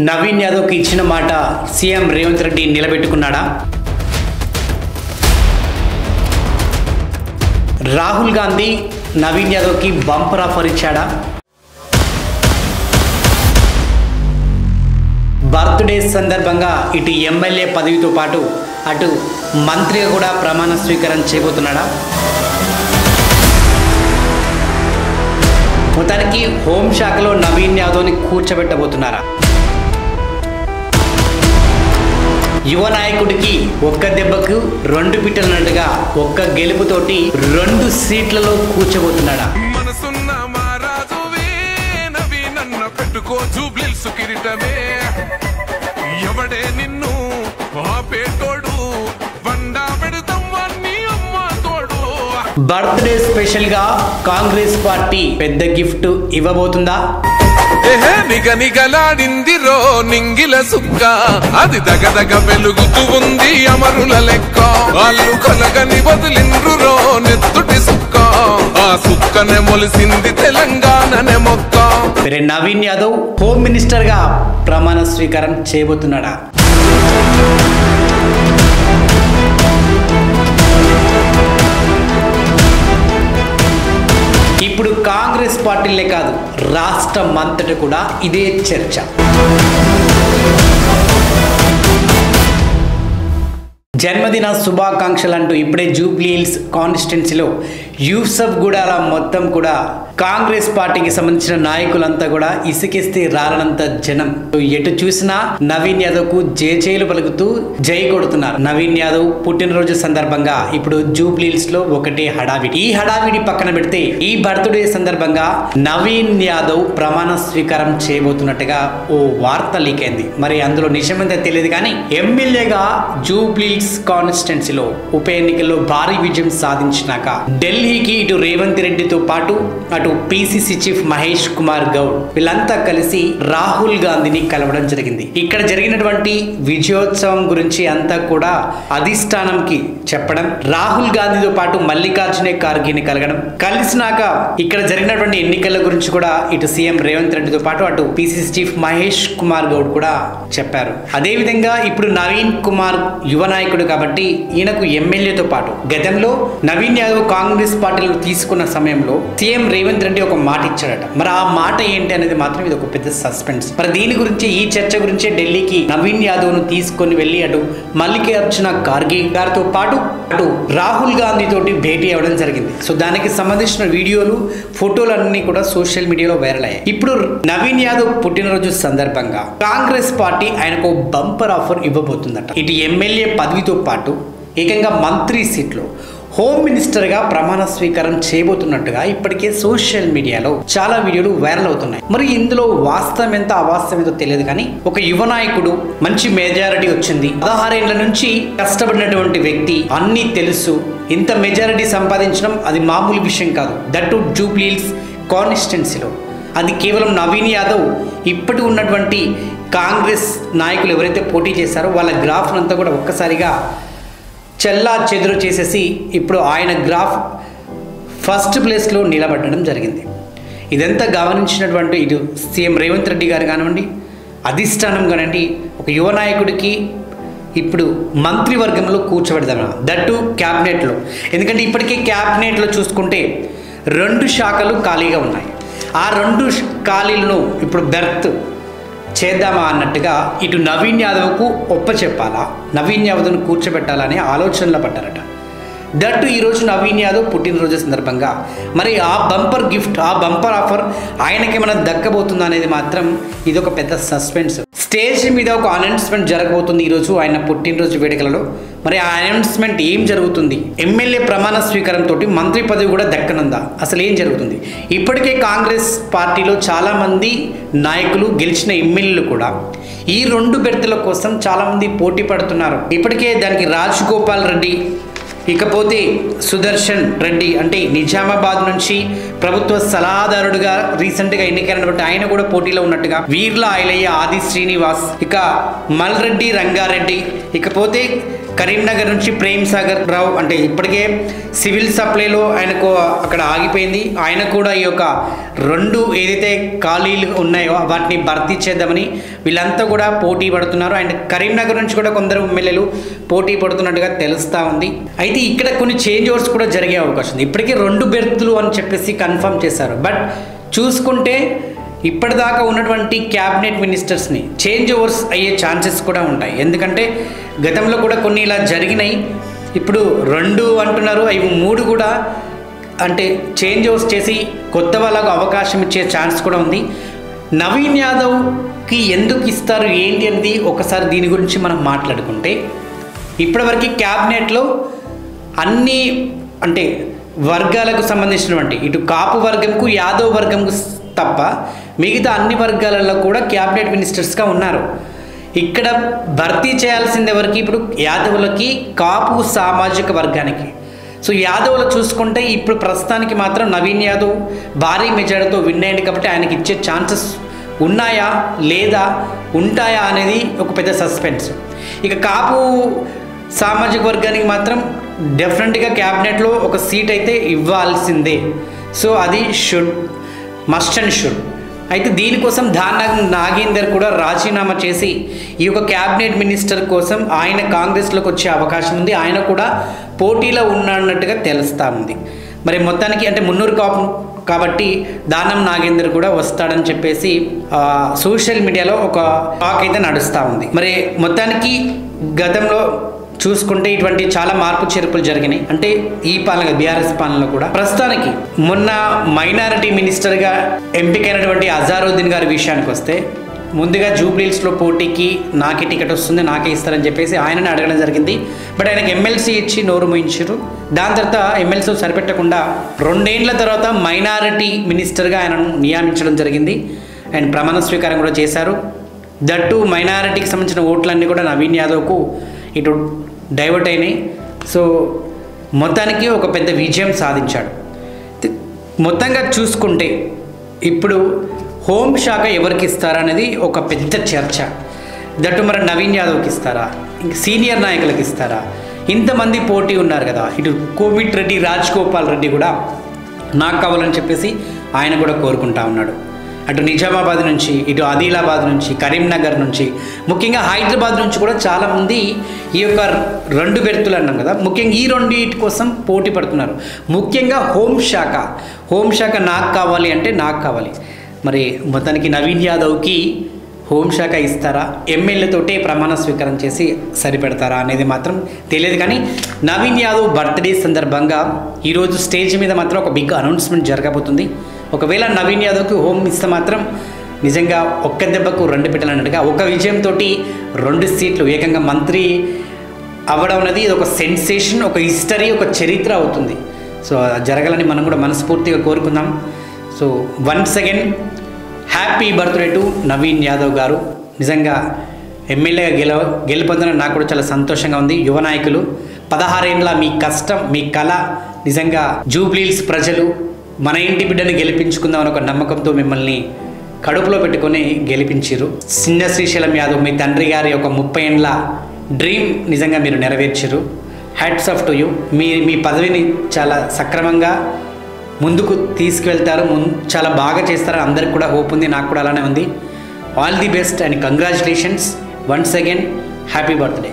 నవీన్ యాదవ్కి ఇచ్చిన మాట సీఎం రేవంత్ రెడ్డి నిలబెట్టుకున్నాడా? రాహుల్ గాంధీ నవీన్ యాదవ్కి బంపర్ ఆఫర్ ఇచ్చాడా? బర్త్డే సందర్భంగా ఇటు ఎమ్మెల్యే పదవితో పాటు అటు మంత్రిగా కూడా ప్రమాణ స్వీకారం చేయబోతున్నాడా? మొత్తానికి హోంశాఖలో నవీన్ యాదవ్ని కూర్చోబెట్టబోతున్నారా? యువ నాయకుడికి ఒక్క దెబ్బకు రెండు పిట్టలన్నట్టుగా ఒక్క గెలుపుతోటి 2 సీట్లలో కూర్చోబోతున్నాడా? బర్త్డే స్పెషల్ గా కాంగ్రెస్ పార్టీ పెద్ద గిఫ్ట్ ఇవ్వబోతుందా? నిగనిగలాడిందిరో నింగిల సుక్క, అది దగదగ వెలుగుతూ ఉంది అమరుల లెక్క. వాళ్ళు కలగని వదిలిండ్రురో నెత్తుటి సుక్క, ఆ సుక్కనే మొలిసింది తెలంగాణనే మొక్క. నవీన్ యాదవ్ హోమ్ మినిస్టర్ గా ప్రమాణ స్వీకారం చేయబోతున్నాడా? ఇప్పుడు కాంగ్రెస్ పార్టీలే కాదు, రాష్ట్రం అంతటా కూడా ఇదే చర్చ. జన్మదిన శుభాకాంక్షలు అంటూ ఇప్పుడే జూబ్లీ హిల్స్ కాన్స్టిట్యున్సీలో యూసఫ్ గూడాల మొత్తం కూడా కాంగ్రెస్ పార్టీకి సంబంధించిన నాయకులంతా కూడా ఇసుకిస్తే రాలనంత జనం. ఎటు చూసినా నవీన్ యాదవ్ కు జేజేలు పలుకుతూ జై కొడుతున్నారు. నవీన్ యాదవ్ పుట్టినరోజు సందర్భంగా ఇప్పుడు జూబ్లీ హిల్స్ లో ఒకటే హడావిడి. ఈ హడావిడి పక్కన పెడితే ఈ బర్త్డే సందర్భంగా నవీన్ యాదవ్ ప్రమాణ స్వీకారం చేయబోతున్నట్టుగా ఓ వార్త లీక్ అయింది. మరి అందులో నిజమేందో తెలియదు కానీ ఎమ్మెల్యేగా జూబ్లీ హిల్స్ కాన్స్టిట్యున్సీలో ఉప ఎన్నికల్లో భారీ విజయం సాధించినాక ఢిల్లీకి ఇటు రేవంత్ రెడ్డితో పాటు అటు పిసిసి చీఫ్ మహేష్ కుమార్ గౌడ్ వీళ్ళంతా కలిసి రాహుల్ గాంధీని కలవడం జరిగింది. ఇక్కడ జరిగినటువంటి విజయోత్సవం గురించి అంతా కూడా అధిష్టానంకి చెప్పడం, రాహుల్ గాంధీతో పాటు మల్లికార్జున ఖార్గేని కలగడం, కలిసినాక ఇక్కడ జరిగినటువంటి ఎన్నికల గురించి కూడా ఇటు సీఎం రేవంత్ రెడ్డితో పాటు అటు పిసిసి చీఫ్ మహేష్ కుమార్ గౌడ్ కూడా చెప్పారు. అదేవిధంగా ఇప్పుడు నవీన్ కుమార్ యువ నాయకుడు కాబట్టి ఈయనకు ఎమ్మెల్యేతో పాటు గతంలో నవీన్ యాదవ్ కాంగ్రెస్ పార్టీలో తీసుకున్న సమయంలో సీఎం రేవంత్ రెడ్డి ఒక మాట ఇచ్చాడట. మరి ఆ మాట ఏంటి అనేది మాత్రం ఇది ఒక పెద్ద సస్పెన్స్. మరి దీని గురించి ఈ చర్చ గురించే ఢిల్లీకి నవీన్ యాదవ్ ను తీసుకొని వెళ్లి అటు మల్లికార్జున ఖార్గే గారితో పాటు అటు రాహుల్ గాంధీ తోటి భేటీ అవ్వడం జరిగింది. సో దానికి సంబంధించిన వీడియోలు ఫోటోలు అన్ని కూడా సోషల్ మీడియాలో వైరల్ అయ్యాయి. ఇప్పుడు నవీన్ యాదవ్ పుట్టినరోజు సందర్భంగా కాంగ్రెస్ పార్టీ ఆయనకు బంపర్ ఆఫర్ ఇవ్వబోతుందట. ఇటు ఎమ్మెల్యే పదవితో పాటు ఏకంగా మంత్రి సీట్లో హోమ్ మినిస్టర్ గా ప్రమాణ స్వీకారం చేయబోతున్నట్టుగా ఇప్పటికే సోషల్ మీడియాలో చాలా వీడియోలు వైరల్ అవుతున్నాయి. మరి ఇందులో వాస్తవం ఎంత అవాస్తవం ఎంతో తెలియదు కానీ ఒక యువ నాయకుడు, మంచి మెజారిటీ వచ్చింది, 16 ఏళ్ల నుంచి కష్టపడినటువంటి వ్యక్తి, అన్నీ తెలుసు, ఇంత మెజారిటీ సంపాదించడం అది మామూలు విషయం కాదు. దట్ టు జూబ్లీ హిల్స్ కాన్స్టిట్యున్సీలో అది కేవలం నవీన్ యాదవ్ ఇప్పటి ఉన్నటువంటి కాంగ్రెస్ నాయకులు ఎవరైతే పోటీ చేశారో వాళ్ళ గ్రాఫ్ అంతా కూడా ఒక్కసారిగా చెల్లా చెదురు చేసేసి ఇప్పుడు ఆయన గ్రాఫ్ ఫస్ట్ ప్లేస్లో నిలబడడం జరిగింది. ఇదంతా గమనించినటువంటి ఇటు సీఎం రేవంత్ రెడ్డి గారు కానివ్వండి, అధిష్టానం కానివ్వండి, ఒక యువ నాయకుడికి ఇప్పుడు మంత్రివర్గంలో కూర్చోబెడదాం, దట్టు క్యాబినెట్లో. ఎందుకంటే ఇప్పటికే క్యాబినెట్లో చూసుకుంటే 2 శాఖలు ఖాళీగా ఉన్నాయి. ఆ 2 ఖాళీలను ఇప్పుడు బెర్త్ చేద్దామా అన్నట్టుగా ఇటు నవీన్ యాదవ్కు చెప్పాలా, నవీన్ యాదవ్ను కూర్చోబెట్టాలనే ఆలోచనలో పడ్డారట. దట్టు ఈరోజు నవీన్ యాదవ్ పుట్టినరోజు సందర్భంగా మరి ఆ బంపర్ గిఫ్ట్, ఆ బంపర్ ఆఫర్ ఆయనకేమైనా దక్కబోతుందా అనేది మాత్రం ఇదొక పెద్ద సస్పెన్స్. స్టేజ్ మీద ఒక అనౌన్స్మెంట్ జరగబోతుంది ఈరోజు ఆయన పుట్టినరోజు వేడుకలలో. మరి ఆ అనౌన్స్మెంట్ ఏం జరుగుతుంది? ఎమ్మెల్యే ప్రమాణ స్వీకారంతో మంత్రి పదవి కూడా దక్కనుందా? అసలు ఏం జరుగుతుంది? ఇప్పటికే కాంగ్రెస్ పార్టీలో చాలామంది నాయకులు, గెలిచిన ఎమ్మెల్యేలు కూడా ఈ 2 బెర్తుల కోసం చాలామంది పోటీ పడుతున్నారు. ఇప్పటికే దానికి రాజగోపాల్ రెడ్డి, ఇకపోతే సుదర్శన్ రెడ్డి అంటే నిజామాబాద్ నుంచి ప్రభుత్వ సలహాదారుడుగా రీసెంట్గా ఎన్నికైనటువంటి ఆయన కూడా పోటీలో ఉన్నట్టుగా, వీర్ల ఐలయ్య, ఆది శ్రీనివాస్, ఇక మల్రెడ్డి రంగారెడ్డి, ఇకపోతే కరీంనగర్ నుంచి ప్రేమ్ సాగర్ రావు అంటే ఇప్పటికే సివిల్ సప్లైలో ఆయనకు అక్కడ ఆగిపోయింది. ఆయన కూడా ఈ యొక్క 2 ఏదైతే ఖాళీలు ఉన్నాయో వాటిని భర్తీ చేద్దామని వీళ్ళంతా కూడా పోటీ పడుతున్నారు. అండ్ కరీంనగర్ నుంచి కూడా కొందరు ఎమ్మెల్యేలు పోటీ పడుతున్నట్టుగా తెలుస్తూ ఉంది. అయితే ఇక్కడ కొన్ని చేంజ్ ఓవర్స్ కూడా జరిగే అవకాశం ఉంది. ఇప్పటికే 2 బెర్తులు అని చెప్పేసి కన్ఫర్మ్ చేశారు. బట్ చూసుకుంటే ఇప్పటిదాకా ఉన్నటువంటి క్యాబినెట్ మినిస్టర్స్ని చేంజ్ ఓవర్స్ అయ్యే ఛాన్సెస్ కూడా ఉంటాయి. ఎందుకంటే గతంలో కూడా కొన్ని ఇలా జరిగినాయి. ఇప్పుడు 2 అంటున్నారు, అవి 3 కూడా అంటే చేంజ్ ఓవర్స్ చేసి కొత్త వాళ్ళకు అవకాశం ఇచ్చే ఛాన్స్ కూడా ఉంది. నవీన్ యాదవ్కి ఎందుకు ఇస్తారు ఏంటి అనేది ఒకసారి దీని గురించి మనం మాట్లాడుకుంటే, ఇప్పటివరకు క్యాబినెట్లో అన్ని అంటే వర్గాలకు సంబంధించినటువంటి ఇటు కాపు వర్గంకు యాదవ్ వర్గంకు తప్ప మిగతా అన్ని వర్గాలలో కూడా క్యాబినెట్ మినిస్టర్స్గా ఉన్నారు. ఇక్కడ భర్తీ చేయాల్సింది ఎవరికి? ఇప్పుడు యాదవులకి, కాపు సామాజిక వర్గానికి. సో యాదవులు చూసుకుంటే ఇప్పుడు ప్రస్తుతానికి మాత్రం నవీన్ యాదవ్ భారీ మెజారిటీతో విన్ అయ్యింది కాబట్టి ఆయనకి ఇచ్చే ఛాన్సెస్ ఉన్నాయా లేదా ఉంటాయా అనేది ఒక పెద్ద సస్పెన్స్. ఇక కాపు సామాజిక వర్గానికి మాత్రం డెఫినెట్గా క్యాబినెట్లో ఒక సీట్ అయితే ఇవ్వాల్సిందే. సో అది మస్ట్ అండ్ షుడ్. అయితే దీనికోసం నాగేందర్ కూడా రాజీనామా చేసి ఈ యొక్క క్యాబినెట్ మినిస్టర్ కోసం ఆయన కాంగ్రెస్లోకి వచ్చే అవకాశం ఉంది. ఆయన కూడా పోటీలో ఉన్నట్టుగా తెలుస్తూ ఉంది. మరి మొత్తానికి అంటే మున్నూరు కాపు కాబట్టి దానం నాగేందర్ కూడా వస్తాడని చెప్పేసి సోషల్ మీడియాలో ఒక టాక్ అయితే నడుస్తూ ఉంది. మరి మొత్తానికి గతంలో చూసుకుంటే ఇటువంటి చాలా మార్పు చేర్పులు జరిగినాయి. అంటే ఈ పాలన బీఆర్ఎస్ పాలనలో కూడా ప్రస్తుతానికి మొన్న మైనారిటీ మినిస్టర్గా ఎంపికైనటువంటి అజారుద్దీన్ గారి విషయానికి వస్తే ముందుగా జూబ్లీహిల్స్లో పోటీకి నాకే టికెట్ వస్తుంది, నాకే ఇస్తారని చెప్పేసి ఆయనని అడగడం జరిగింది. బట్ ఆయనకు ఎమ్మెల్సీ ఇచ్చి నోరు మూయించారు. దాని తర్వాత ఎమ్మెల్సీ సరిపెట్టకుండా 2 ఏళ్ల తర్వాత మైనారిటీ మినిస్టర్గా ఆయనను నియమించడం జరిగింది. అండ్ ప్రమాణ స్వీకారం కూడా చేశారు. దట్టు మైనారిటీకి సంబంధించిన ఓట్లన్నీ కూడా నవీన్ యాదవ్కు ఇటు డైవర్ట్ అయినాయి. సో మొత్తానికి ఒక పెద్ద విజయం సాధించాడు. మొత్తంగా చూసుకుంటే ఇప్పుడు హోంశాఖ ఎవరికి ఇస్తారా అనేది ఒక పెద్ద చర్చ. దట్టు మరి నవీన్ యాదవ్కి ఇస్తారా, ఇంక సీనియర్ నాయకులకు ఇస్తారా? ఇంతమంది పోటీ ఉన్నారు కదా. ఇటు కోమిటిరెడ్డి రాజగోపాల్ రెడ్డి కూడా నాకు కావాలని చెప్పేసి ఆయన కూడా కోరుకుంటా ఉన్నాడు. అటు నిజామాబాద్ నుంచి, ఇటు ఆదిలాబాద్ నుంచి, కరీంనగర్ నుంచి, ముఖ్యంగా హైదరాబాద్ నుంచి కూడా చాలామంది ఈ యొక్క 2 బెర్తులు అన్నాం కదా, ముఖ్యంగా ఈ 2 కోసం పోటీ పడుతున్నారు. ముఖ్యంగా హోంశాఖ నాకు కావాలి అంటే నాకు కావాలి. మరి మొత్తానికి నవీన్ యాదవ్కి హోంశాఖ ఇస్తారా, ఎమ్మెల్యేతోటే ప్రమాణ స్వీకారం చేసి సరిపెడతారా అనేది మాత్రం తెలియదు. కానీ నవీన్ యాదవ్ బర్త్డే సందర్భంగా ఈరోజు స్టేజ్ మీద మాత్రం ఒక బిగ్ అనౌన్స్మెంట్ జరగబోతుంది. ఒకవేళ నవీన్ యాదవ్కి హోమ్ ఇస్తే మాత్రం నిజంగా ఒక్క దెబ్బకు 2 పెట్టాలన్నట్టుగా ఒక విజయంతో 2 సీట్లు ఏకంగా మంత్రి అవ్వడం అనేది ఇది ఒక సెన్సేషన్, ఒక హిస్టరీ, ఒక చరిత్ర అవుతుంది. సో జరగాలని మనం కూడా మనస్ఫూర్తిగా కోరుకుందాం. So once again happy birthday to Naveen Yadav గారు. నిజంగా ఎమ్మెల్యేగా గెలుపొందడం నాకు కూడా చాలా సంతోషంగా ఉంది. యువ నాయకులు 16 ఏళ్ళ మీ కష్టం, మీ కళ నిజంగా జూబ్లీహిల్స్ ప్రజలు మన ఇంటి బిడ్డని గెలిపించుకుందామని ఒక నమ్మకంతో మిమ్మల్ని కడుపులో పెట్టుకొని గెలిపించారు. చిన్న శ్రీశైలం యాదవ్ మీ తండ్రి గారి ఒక 30 ఏళ్ళ డ్రీమ్ నిజంగా మీరు నెరవేర్చారు. Hats off to you. మీ పదవిని చాలా సక్రమంగా ముందుకు తీసుకువెళ్తారు, చాలా బాగా చేస్తారు. అందరికి కూడా హోప్ ఉంది, నాకు కూడా అలానే ఉంది. All the best and congratulations once again. Happy birthday.